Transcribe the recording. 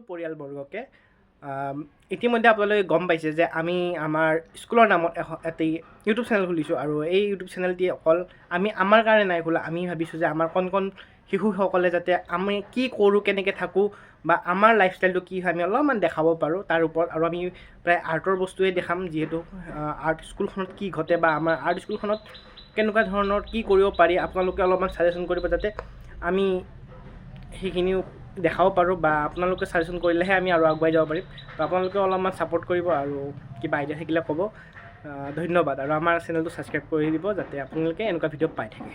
পৰিয়ালবৰ্গকে ইতিমধ্যে আপোনালোকে গম পাইছে যে আমি আমাৰ স্কুলৰ নামত এটা ইউটিউব চেনেল খুলিছোঁ আৰু এই ইউটিউব চেনেলটি অকল আমি আমাৰ কাৰণে নাই খোলা আমি ভাবিছোঁ যে আমাৰ কণ শিশুসকলে যাতে আমি কি কৰোঁ কেনেকৈ থাকোঁ বা আমাৰ লাইফষ্টাইলটো কি হয় আমি অলপমান দেখাব পাৰোঁ তাৰ ওপৰত আৰু আমি প্ৰায় আৰ্টৰ বস্তুৱে দেখাম যিহেতু আৰ্ট স্কুলখনত কি ঘটে বা আমাৰ আৰ্ট স্কুলখনত কেনেকুৱা ধৰণৰ কি কৰিব পাৰি আপোনালোকে অলপমান ছাজেশ্যন কৰিব যাতে আমি সেইখিনিও দেখাব পাৰোঁ বা আপোনালোকে ছাজেশ্যন কৰিলেহে আমি আৰু আগুৱাই যাব পাৰিম তো আপোনালোকে অলপমান ছাপোৰ্ট কৰিব আৰু কিবা আইডিয়া থাকিলে ক'ব ধন্যবাদ আৰু আমাৰ চেনেলটো ছাবস্ক্ৰাইব কৰি দিব যাতে আপোনালোকে এনেকুৱা ভিডিঅ' পাই থাকে